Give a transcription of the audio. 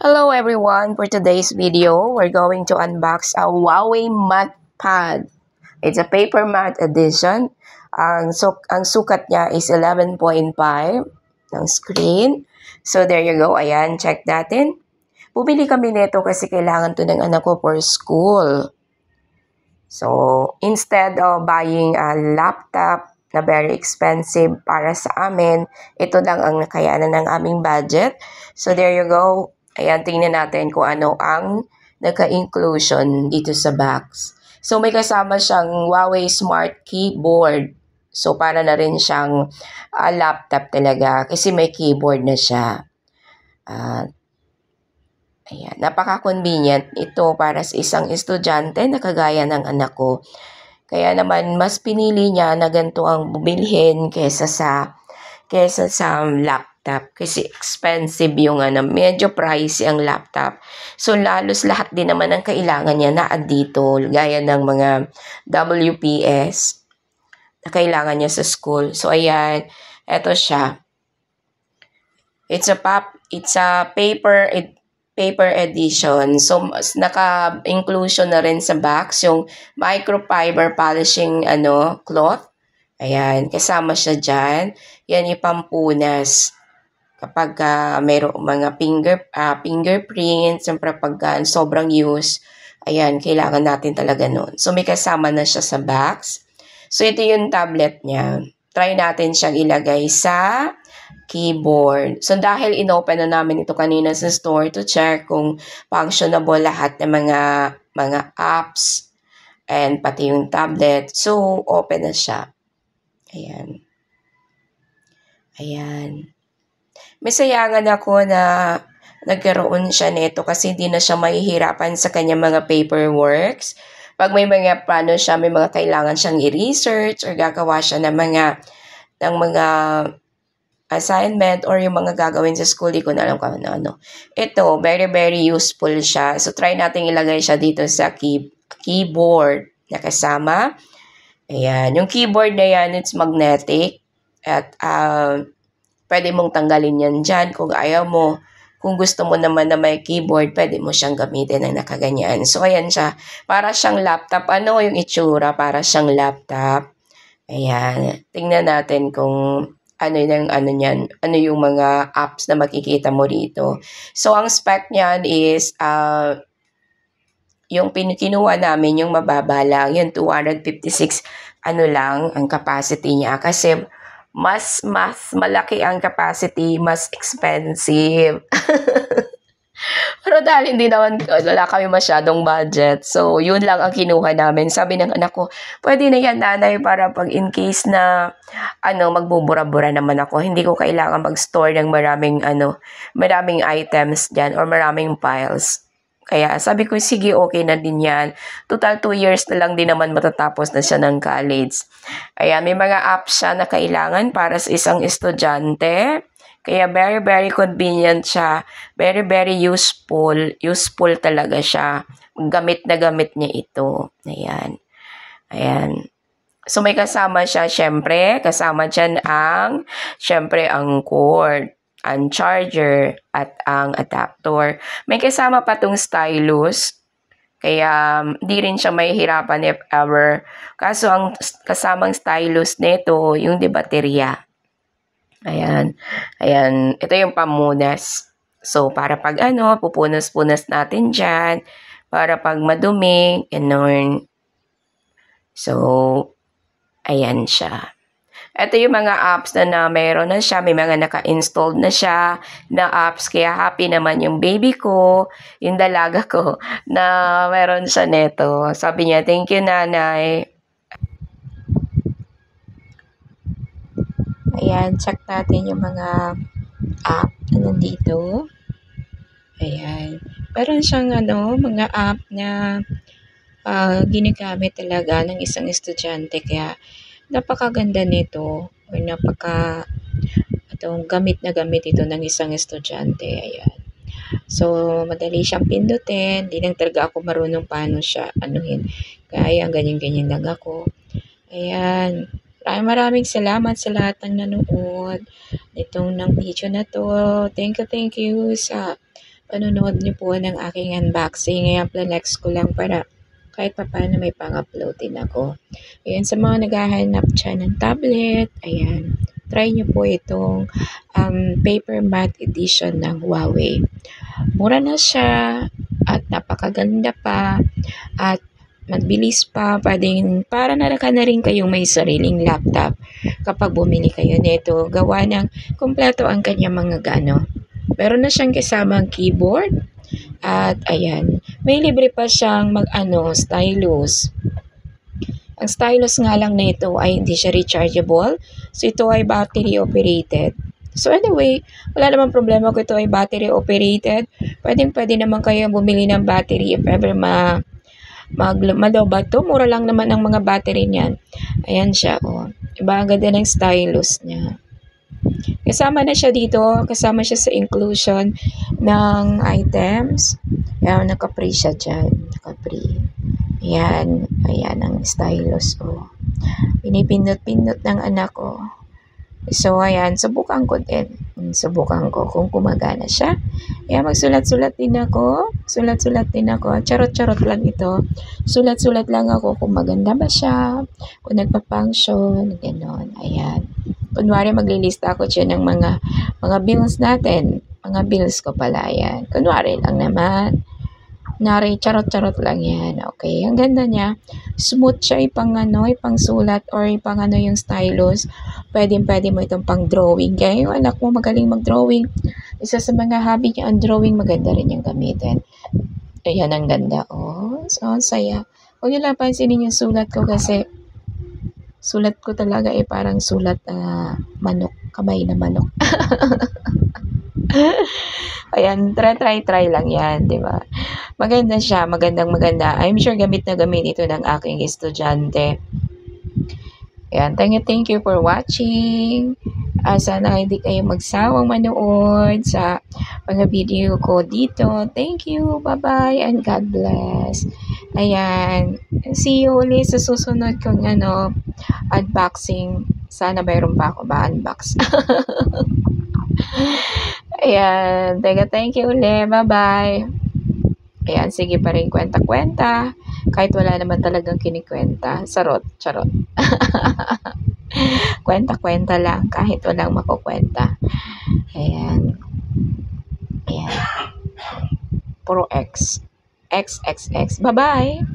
Hello everyone! For today's video, we're going to unbox a Huawei MatPad. It's a paper matte edition. Ang sukat niya is 11.5 ng screen. So there you go. Ayan, check natin. Bumili kami nito kasi kailangan to ng anak ko for school. So instead of buying a laptop na very expensive para sa amin, ito lang ang nakayanan ng aming budget. So there you go. Ayan, tingnan natin kung ano ang naka-inclusion dito sa box. So may kasama siyang Huawei Smart Keyboard. So para na rin siyang laptop talaga kasi may keyboard na siya. Ayan, napaka-convenient ito para sa isang estudyante na kagaya ng anak ko. Kaya naman mas pinili niya na ganito ang bubilhin kesa sa laptop kasi expensive yung medyo pricey ang laptop. So lalos lahat din naman ang kailangan niya na andito gaya ng mga WPS na kailangan niya sa school. So ayan, eto siya. It's a paper edition. So naka-inclusion na rin sa box yung microfiber polishing cloth. Ayan, kasama siya dyan. Yan yung pampunas. Kapag mayroong mga fingerprints, siyempre pag sobrang use, ayan, kailangan natin talaga nun. So may kasama na siya sa box. So ito yung tablet niya. Try natin siyang ilagay sa keyboard. So dahil inopen na namin ito kanina sa store to check kung functionable lahat ng mga apps and pati yung tablet. So open na siya. Ayan. Ayan. May sayangan ako na nagkaroon siya nito kasi hindi na siya mahihirapan sa kanyang mga paperworks. Pag may mga plano siya, may mga kailangan siyang i-research or gagawa siya ng mga assignment or yung mga gagawin sa school, di ko na alam kung ano. Ito, very, very useful siya. So, try natin ilagay siya dito sa keyboard na kasama. Ayan. Yung keyboard na yan, it's magnetic. At pwede mong tanggalin yan dyan kung ayaw mo. Kung gusto mo naman na may keyboard, pwede mo siyang gamitin ng nakaganyan. So, ayan siya. Para siyang laptop. Ano yung itsura? Para siyang laptop. Ayan. Tingnan natin kung ano yung mga apps na makikita mo rito. So, ang spec niyan is, yung kinuha namin, yung mababa lang, yung 256, lang ang capacity niya. Kasi, mas malaki ang capacity, mas expensive. Pero dahil hindi naman, wala kami masyadong budget. So, yun lang ang kinuha namin. Sabi ng anak ko, pwede na yan, nanay, para pag in case na, magbubura-bura naman ako. Hindi ko kailangan mag-store ng maraming items dyan or maraming files. Kaya sabi ko, sige, okay na din yan. Total 2 years na lang din naman matatapos na siya ng college. Ayan, may mga apps siya na kailangan para sa isang estudyante. Kaya very, very convenient siya. Very, very useful. Useful talaga siya. Gamit na gamit niya ito. Ayan. Ayan. So may kasama siya, syempre. Kasama dyan ang cord, ang charger, at ang adapter. May kasama pa tong stylus. Kaya di rin siya mahihirapan if ever. Kaso ang kasamang stylus nito, yung di baterya. Ayan. Ayan. Ito yung pamunas. So, para pag pupunas-punas natin dyan. Para pag madumi, ganun. So, ayan siya. Ito yung mga apps na mayroon na siya. May mga naka-installed na siya na apps. Kaya happy naman yung baby ko, yung dalaga ko, na mayroon siya neto. Sabi niya, thank you, nanay. Ayan, check natin yung mga app na nandito. Ayan. Meron siyang mga app na ginagamit talaga ng isang estudyante. Kaya napakaganda nito. Or gamit na gamit ito ng isang estudyante. Ayan. So, madali siyang pindutin. Hindi lang talaga ako marunong paano siya anuhin. Kaya ganyan-ganyan lang ako. Ayan. Maraming salamat sa lahat ng nanood ng video na to. Thank you sa panonood niyo po ng aking unboxing. Ngayon, planex ko lang para kahit pa paano may pang-upload din ako. Ayan, sa mga naghahanap dyan ng tablet, ayan, try niyo po itong paper matte edition ng Huawei. Mura na siya at napakaganda pa at mabilis pa. Pwedeng para na rin kayong may sariling laptop kapag bumili kayo nito. Gawa ng kompleto ang kanyang mga gano. Meron na siyang kasamang keyboard at ayan, may libre pa siyang stylus. Ang stylus nga lang nito ay hindi siya rechargeable. So ito ay battery operated. So anyway, wala namang problema kung ito ay battery operated. Pwede naman kayo bumili ng battery if ever malobat to. Mura lang naman ang mga battery niyan. Ayan siya, oh. Iba ang ganda ng stylus niya. Kasama na siya dito, kasama siya sa inclusion ng items. Ayan, naka-free siya dyan. Naka-free. Ayan, ayan ang stylus, oh. Pinipindot-pindot ng anak ko. So, ayan, subukan ko din. Subukan ko kung gumagana siya. Ayan, magsulat-sulat din ako. Sulat-sulat din ako. Charot-charot lang ito. Sulat-sulat lang ako kung maganda ba siya, kung nagpa-function, gano'n. Ayan. Kunwari, maglilista ako dyan ng mga bills natin. Mga bills ko pala, ayan. Kunwari lang naman. Charot-charot lang yan. Okay, ang ganda niya. Smooth siya ipang sulat or ipang yung stylus. Pwede mo itong pang drawing. Kaya yung anak mo magaling mag-drawing. Isa sa mga hobby niya ang drawing, maganda rin yung gamitin. Ayan, ang ganda. Oh, so, ang saya. Huwag niyo lang pansinin yung sulat ko kasi sulat ko talaga parang sulat manok. Kamay na manok. Ayan, try lang yan, di ba? Maganda siya, maganda. I'm sure gamit na gamit ito ng aking estudyante. Ayan, thank you for watching. Sana hindi kayo magsawang manood sa mga video ko dito. Thank you, bye-bye, and God bless. Ayan, see you ulit sa susunod kong unboxing. Sana mayroon pa ako ba-unbox. Ayan, thank you ulit, bye-bye. Ayan, sige pa rin kwenta-kwenta. Kahit wala naman talagang kinikwenta. Charot. Kwenta-kwenta lang kahit walang makukwenta. Ayan. Puro X. X. Bye-bye!